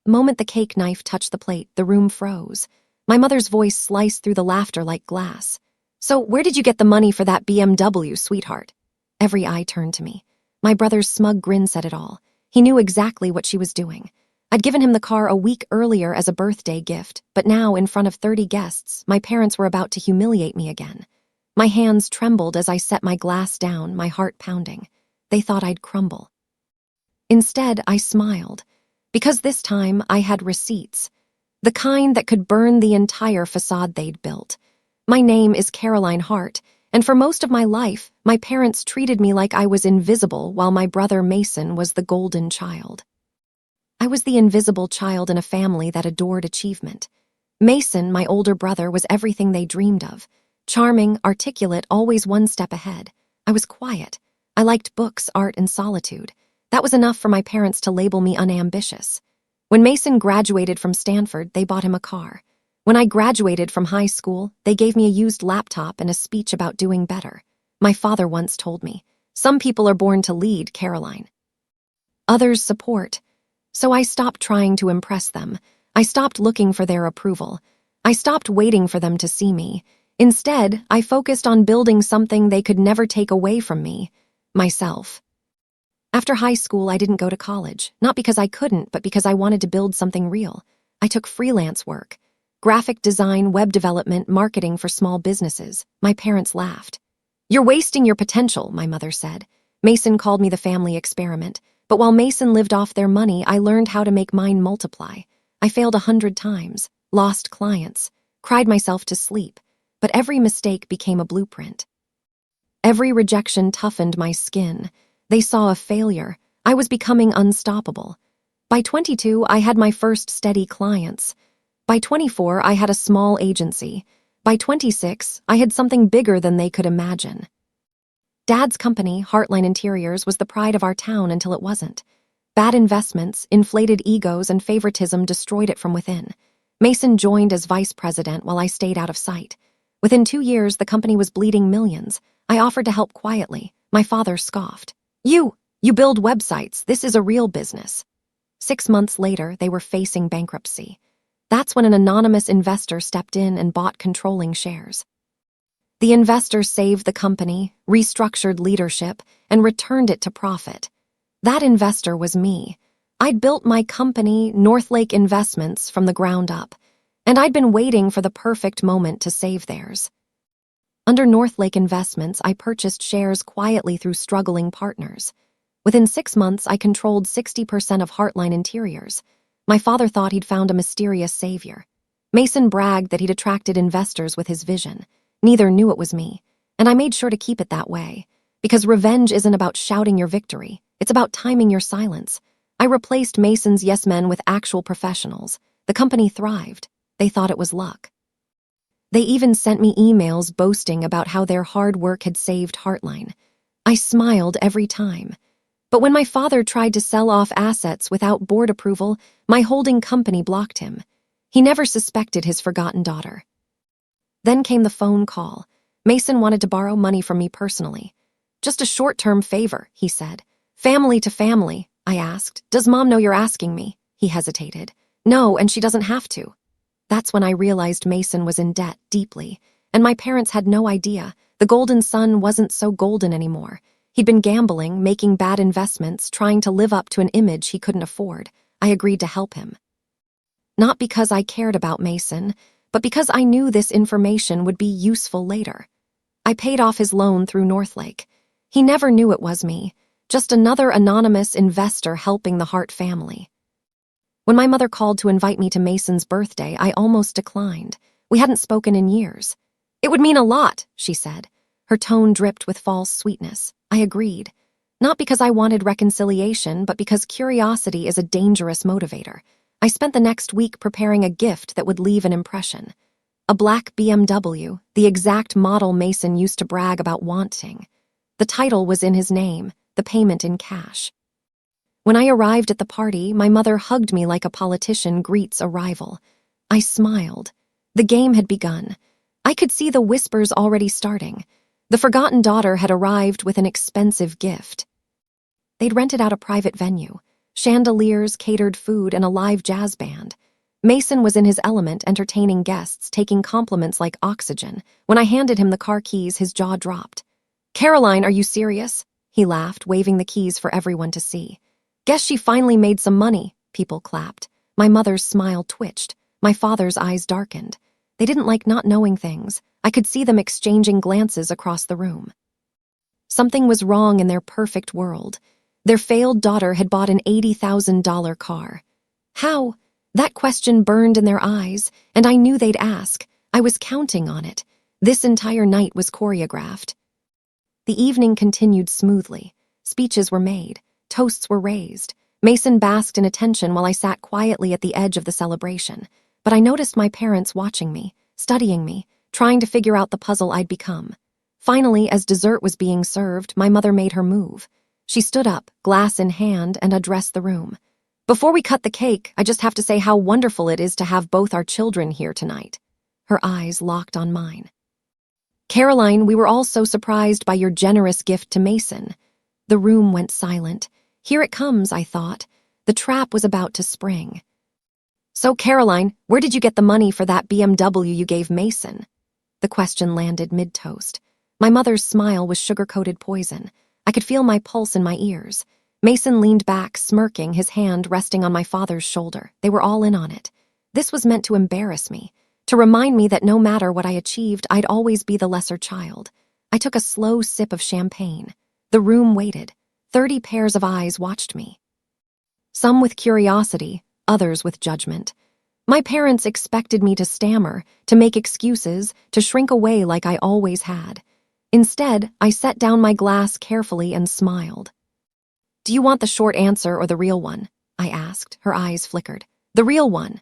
The moment the cake knife touched the plate, the room froze. My mother's voice sliced through the laughter like glass. "So, where did you get the money for that BMW, sweetheart?" Every eye turned to me. My brother's smug grin said it all. He knew exactly what she was doing. I'd given him the car a week earlier as a birthday gift, but now, in front of 30 guests, my parents were about to humiliate me again. My hands trembled as I set my glass down, my heart pounding. They thought I'd crumble. Instead, I smiled, because this time I had receipts, the kind that could burn the entire facade they'd built. My name is Caroline Hart, and for most of my life, my parents treated me like I was invisible while my brother Mason was the golden child. I was the invisible child in a family that adored achievement. Mason, my older brother, was everything they dreamed of. Charming, articulate, always one step ahead. I was quiet. I liked books, art, and solitude. That was enough for my parents to label me unambitious. When Mason graduated from Stanford, they bought him a car. When I graduated from high school, they gave me a used laptop and a speech about doing better. My father once told me, "Some people are born to lead, Caroline. Others support." So I stopped trying to impress them. I stopped looking for their approval. I stopped waiting for them to see me. Instead, I focused on building something they could never take away from me, myself. After high school, I didn't go to college, not because I couldn't, but because I wanted to build something real. I took freelance work, graphic design, web development, marketing for small businesses. My parents laughed. "You're wasting your potential," my mother said. Mason called me the family experiment, but while Mason lived off their money, I learned how to make mine multiply. I failed 100 times, lost clients, cried myself to sleep, but every mistake became a blueprint. Every rejection toughened my skin. They saw a failure. I was becoming unstoppable. By 22, I had my first steady clients. By 24, I had a small agency. By 26, I had something bigger than they could imagine. Dad's company, Heartline Interiors, was the pride of our town until it wasn't. Bad investments, inflated egos, and favoritism destroyed it from within. Mason joined as vice president while I stayed out of sight. Within 2 years, the company was bleeding millions. I offered to help quietly. My father scoffed. You build websites. This is a real business." 6 months later, they were facing bankruptcy. That's when an anonymous investor stepped in and bought controlling shares. The investor saved the company, restructured leadership, and returned it to profit. That investor was me. I'd built my company, Northlake Investments, from the ground up, and I'd been waiting for the perfect moment to save theirs. Under Northlake Investments, I purchased shares quietly through struggling partners. Within 6 months, I controlled 60% of Heartline Interiors. My father thought he'd found a mysterious savior. Mason bragged that he'd attracted investors with his vision. Neither knew it was me, and I made sure to keep it that way. Because revenge isn't about shouting your victory, it's about timing your silence. I replaced Mason's yes men with actual professionals. The company thrived. They thought it was luck. They even sent me emails boasting about how their hard work had saved Heartline. I smiled every time. But when my father tried to sell off assets without board approval, my holding company blocked him. He never suspected his forgotten daughter. Then came the phone call. Mason wanted to borrow money from me personally. "Just a short-term favor," he said. "Family to family," I asked. "Does Mom know you're asking me?" He hesitated. "No, and she doesn't have to." That's when I realized Mason was in debt, deeply, and my parents had no idea. The golden son wasn't so golden anymore. He'd been gambling, making bad investments, trying to live up to an image he couldn't afford. I agreed to help him. Not because I cared about Mason, but because I knew this information would be useful later. I paid off his loan through Northlake. He never knew it was me, just another anonymous investor helping the Hart family. When my mother called to invite me to Mason's birthday, I almost declined. We hadn't spoken in years. "It would mean a lot," she said. Her tone dripped with false sweetness. I agreed. Not because I wanted reconciliation, but because curiosity is a dangerous motivator. I spent the next week preparing a gift that would leave an impression. A black BMW, the exact model Mason used to brag about wanting. The title was in his name, the payment in cash. When I arrived at the party, my mother hugged me like a politician greets a rival. I smiled. The game had begun. I could see the whispers already starting. The forgotten daughter had arrived with an expensive gift. They'd rented out a private venue. Chandeliers, catered food, and a live jazz band. Mason was in his element, entertaining guests, taking compliments like oxygen. When I handed him the car keys, his jaw dropped. "Caroline, are you serious?" He laughed, waving the keys for everyone to see. "Guess she finally made some money." People clapped. My mother's smile twitched. My father's eyes darkened. They didn't like not knowing things. I could see them exchanging glances across the room. Something was wrong in their perfect world. Their failed daughter had bought an $80,000 car. How? That question burned in their eyes, and I knew they'd ask. I was counting on it. This entire night was choreographed. The evening continued smoothly. Speeches were made. Toasts were raised. Mason basked in attention while I sat quietly at the edge of the celebration. But I noticed my parents watching me, studying me, trying to figure out the puzzle I'd become. Finally, as dessert was being served, my mother made her move. She stood up, glass in hand, and addressed the room. "Before we cut the cake, I just have to say how wonderful it is to have both our children here tonight." Her eyes locked on mine. "Caroline, we were all so surprised by your generous gift to Mason." The room went silent. Here it comes, I thought. The trap was about to spring. "So, Caroline, where did you get the money for that BMW you gave Mason?" The question landed mid-toast. My mother's smile was sugar-coated poison. I could feel my pulse in my ears. Mason leaned back, smirking, his hand resting on my father's shoulder. They were all in on it. This was meant to embarrass me, to remind me that no matter what I achieved, I'd always be the lesser child. I took a slow sip of champagne. The room waited. 30 pairs of eyes watched me. Some with curiosity, others with judgment. My parents expected me to stammer, to make excuses, to shrink away like I always had. Instead, I set down my glass carefully and smiled. "Do you want the short answer or the real one?" I asked. Her eyes flickered. "The real one."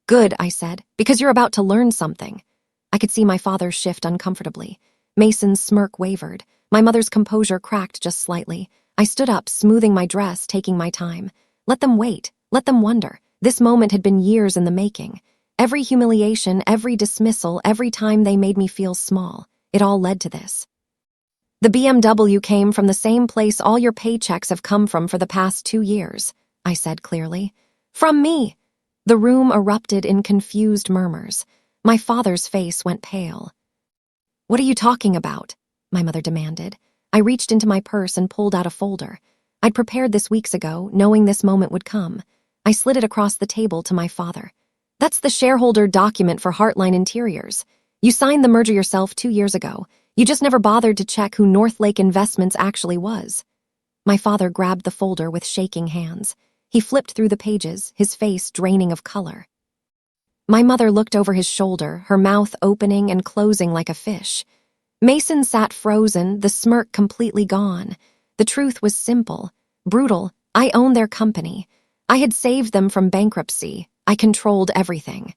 "Good," I said, "because you're about to learn something." I could see my father shift uncomfortably. Mason's smirk wavered. My mother's composure cracked just slightly. I stood up, smoothing my dress, taking my time. Let them wait. Let them wonder. This moment had been years in the making. Every humiliation, every dismissal, every time they made me feel small. It all led to this. "The BMW came from the same place all your paychecks have come from for the past 2 years," I said clearly. "From me." The room erupted in confused murmurs. My father's face went pale. "What are you talking about?" my mother demanded. I reached into my purse and pulled out a folder. I'd prepared this weeks ago, knowing this moment would come. I slid it across the table to my father. "That's the shareholder document for Heartline Interiors. You signed the merger yourself 2 years ago. You just never bothered to check who Northlake Investments actually was." My father grabbed the folder with shaking hands. He flipped through the pages, his face draining of color. My mother looked over his shoulder, her mouth opening and closing like a fish. Mason sat frozen, the smirk completely gone. The truth was simple, brutal. I owned their company. I had saved them from bankruptcy. I controlled everything.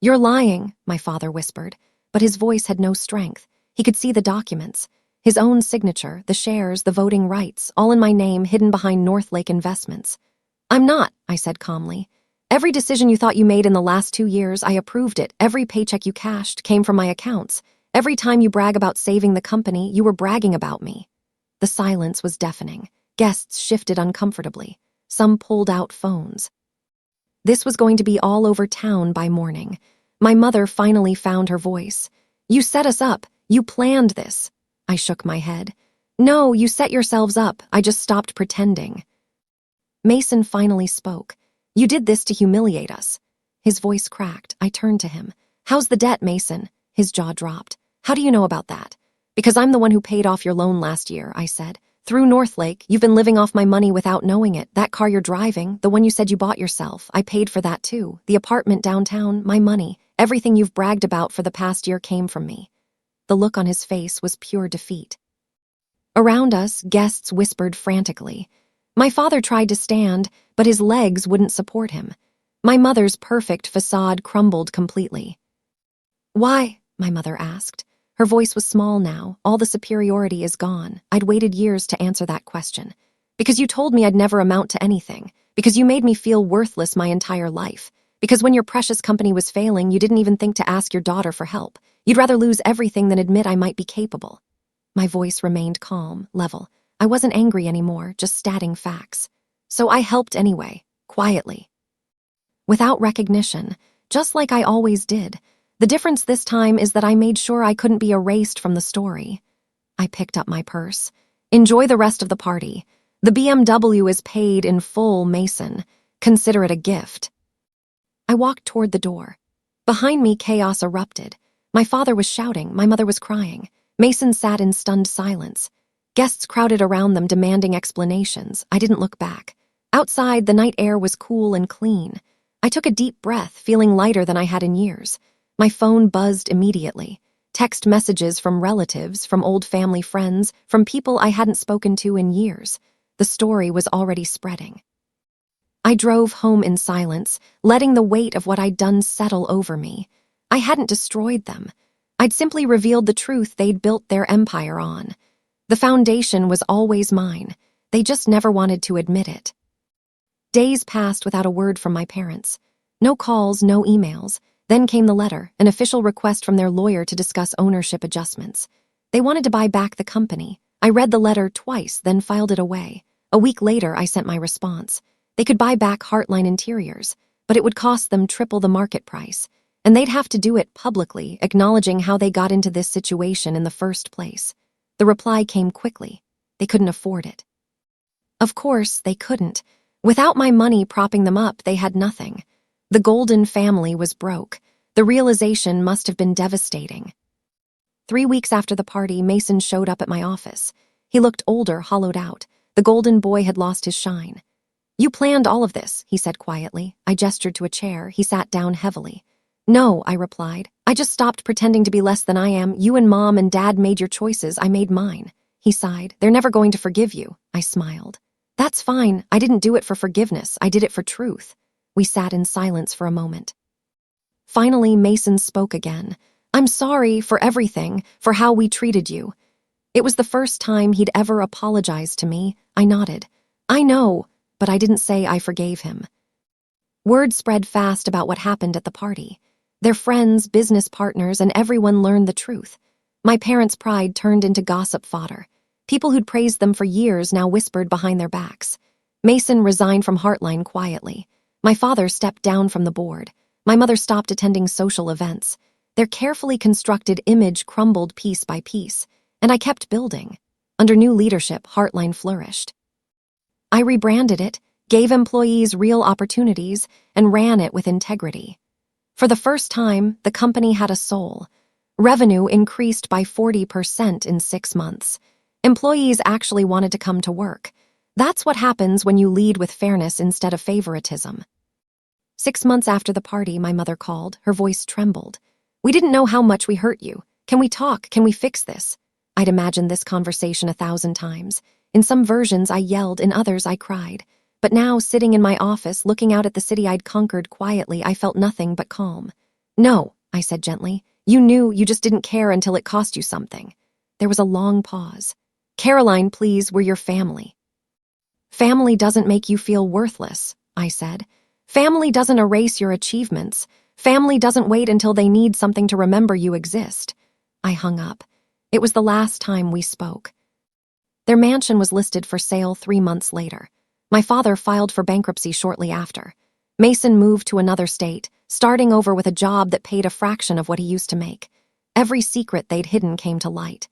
"You're lying," my father whispered, but his voice had no strength. He could see the documents. His own signature, the shares, the voting rights, all in my name, hidden behind Northlake Investments. "I'm not," I said calmly. "Every decision you thought you made in the last 2 years, I approved it. Every paycheck you cashed came from my accounts. Every time you brag about saving the company, you were bragging about me." The silence was deafening. Guests shifted uncomfortably. Some pulled out phones. This was going to be all over town by morning. My mother finally found her voice. "You set us up. You planned this." I shook my head. "No, you set yourselves up. I just stopped pretending." Mason finally spoke. "You did this to humiliate us." His voice cracked. I turned to him. "How's the debt, Mason?" His jaw dropped. "How do you know about that?" "Because I'm the one who paid off your loan last year," I said. "Through Northlake, you've been living off my money without knowing it. That car you're driving, the one you said you bought yourself, I paid for that too. The apartment downtown, my money. Everything you've bragged about for the past year came from me." The look on his face was pure defeat. Around us, guests whispered frantically. My father tried to stand, but his legs wouldn't support him. My mother's perfect facade crumbled completely. "Why?" my mother asked. Her voice was small now. All the superiority is gone. I'd waited years to answer that question. "Because you told me I'd never amount to anything. Because you made me feel worthless my entire life. Because when your precious company was failing, you didn't even think to ask your daughter for help. You'd rather lose everything than admit I might be capable." My voice remained calm, level. I wasn't angry anymore, just stating facts. So I helped anyway, quietly, without recognition, just like I always did. The difference this time is that I made sure I couldn't be erased from the story. I picked up my purse. Enjoy the rest of the party. The BMW is paid in full, Mason. Consider it a gift. I walked toward the door. Behind me, chaos erupted. My father was shouting, my mother was crying. Mason sat in stunned silence. Guests crowded around them, demanding explanations. I didn't look back. Outside, the night air was cool and clean. I took a deep breath, feeling lighter than I had in years. My phone buzzed immediately. Text messages from relatives, from old family friends, from people I hadn't spoken to in years. The story was already spreading. I drove home in silence, letting the weight of what I'd done settle over me. I hadn't destroyed them. I'd simply revealed the truth they'd built their empire on. The foundation was always mine. They just never wanted to admit it. Days passed without a word from my parents. No calls, no emails. Then came the letter, an official request from their lawyer to discuss ownership adjustments. They wanted to buy back the company. I read the letter twice, then filed it away. A week later, I sent my response. They could buy back Heartline Interiors, but it would cost them triple the market price, and they'd have to do it publicly, acknowledging how they got into this situation in the first place. The reply came quickly. They couldn't afford it. Of course, they couldn't. Without my money propping them up, they had nothing. The Golden family was broke. The realization must have been devastating. 3 weeks after the party, Mason showed up at my office. He looked older, hollowed out. The Golden boy had lost his shine. "You planned all of this," he said quietly. I gestured to a chair. He sat down heavily. "No," I replied. "I just stopped pretending to be less than I am. You and Mom and Dad made your choices. I made mine." He sighed. "They're never going to forgive you." I smiled. "That's fine. I didn't do it for forgiveness. I did it for truth." We sat in silence for a moment. Finally, Mason spoke again. "I'm sorry for everything, for how we treated you." It was the first time he'd ever apologized to me. I nodded. "I know," but I didn't say I forgave him. Word spread fast about what happened at the party. Their friends, business partners, and everyone learned the truth. My parents' pride turned into gossip fodder. People who'd praised them for years now whispered behind their backs. Mason resigned from Heartline quietly. My father stepped down from the board. My mother stopped attending social events. Their carefully constructed image crumbled piece by piece, and I kept building. Under new leadership, Heartline flourished. I rebranded it, gave employees real opportunities, and ran it with integrity. For the first time, the company had a soul. Revenue increased by 40% in 6 months. Employees actually wanted to come to work. That's what happens when you lead with fairness instead of favoritism. 6 months after the party, my mother called. Her voice trembled. "We didn't know how much we hurt you. Can we talk? Can we fix this?" I'd imagined this conversation 1,000 times. In some versions, I yelled. In others, I cried. But now, sitting in my office, looking out at the city I'd conquered quietly, I felt nothing but calm. "No," I said gently. "You knew, you just didn't care until it cost you something." There was a long pause. "Caroline, please, we're your family." "Family doesn't make you feel worthless," I said. "Family doesn't erase your achievements. Family doesn't wait until they need something to remember you exist." I hung up. It was the last time we spoke. Their mansion was listed for sale 3 months later. My father filed for bankruptcy shortly after. Mason moved to another state, starting over with a job that paid a fraction of what he used to make. Every secret they'd hidden came to light.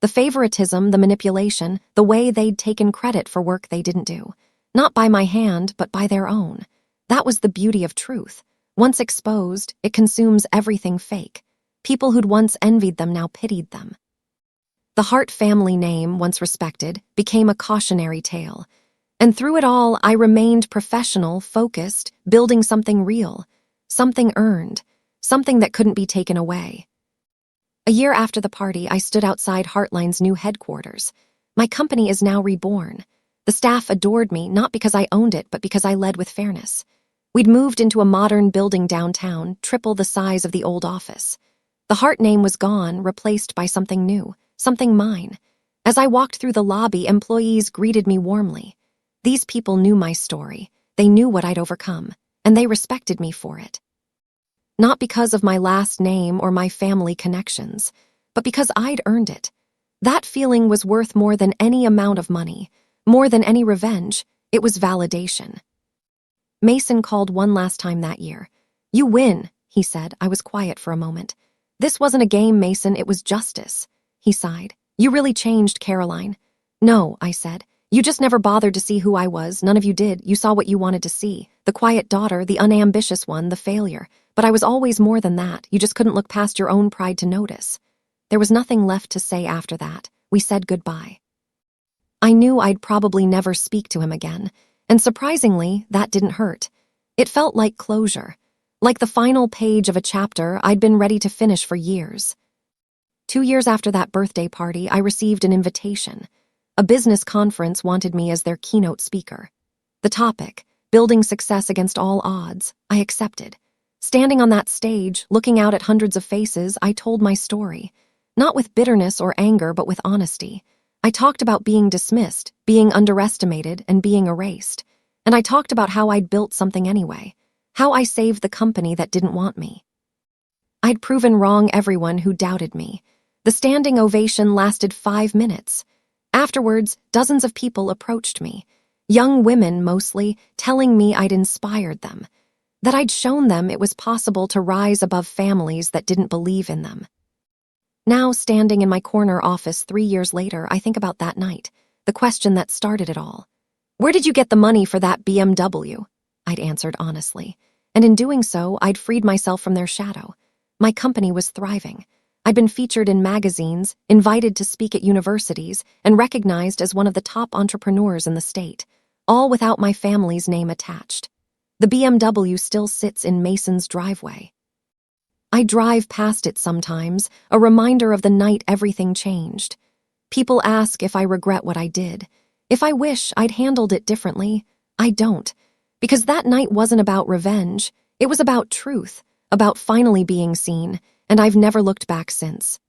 The favoritism, the manipulation, the way they'd taken credit for work they didn't do. Not by my hand, but by their own. That was the beauty of truth. Once exposed, it consumes everything fake. People who'd once envied them now pitied them. The Hart family name, once respected, became a cautionary tale. And through it all, I remained professional, focused, building something real, something earned, something that couldn't be taken away. A year after the party, I stood outside Heartline's new headquarters. My company is now reborn. The staff adored me, not because I owned it, but because I led with fairness. We'd moved into a modern building downtown, triple the size of the old office. The Hart name was gone, replaced by something new, something mine. As I walked through the lobby, employees greeted me warmly. These people knew my story. They knew what I'd overcome, and they respected me for it. Not because of my last name or my family connections, but because I'd earned it. That feeling was worth more than any amount of money, more than any revenge. It was validation. Mason called one last time that year. "You win," he said. I was quiet for a moment. "This wasn't a game, Mason, it was justice." He sighed. "You really changed, Caroline." "No," I said. "You just never bothered to see who I was. None of you did. You saw what you wanted to see. The quiet daughter, the unambitious one, the failure. But I was always more than that. You just couldn't look past your own pride to notice." There was nothing left to say after that. We said goodbye. I knew I'd probably never speak to him again, and surprisingly, that didn't hurt. It felt like closure, like the final page of a chapter I'd been ready to finish for years. 2 years after that birthday party, I received an invitation. A business conference wanted me as their keynote speaker. The topic, building success against all odds, I accepted. Standing on that stage, looking out at hundreds of faces, I told my story. Not with bitterness or anger, but with honesty. I talked about being dismissed, being underestimated, and being erased. And I talked about how I'd built something anyway. How I saved the company that didn't want me. I'd proven wrong everyone who doubted me. The standing ovation lasted 5 minutes. Afterwards, dozens of people approached me. Young women, mostly, telling me I'd inspired them. That I'd shown them it was possible to rise above families that didn't believe in them. Now, standing in my corner office 3 years later, I think about that night, the question that started it all. "Where did you get the money for that BMW?" I'd answered honestly. And in doing so, I'd freed myself from their shadow. My company was thriving. I'd been featured in magazines, invited to speak at universities, and recognized as one of the top entrepreneurs in the state, all without my family's name attached. The BMW still sits in Mason's driveway. I drive past it sometimes, a reminder of the night everything changed. People ask if I regret what I did. If I wish I'd handled it differently, I don't. Because that night wasn't about revenge. It was about truth, about finally being seen, and I've never looked back since.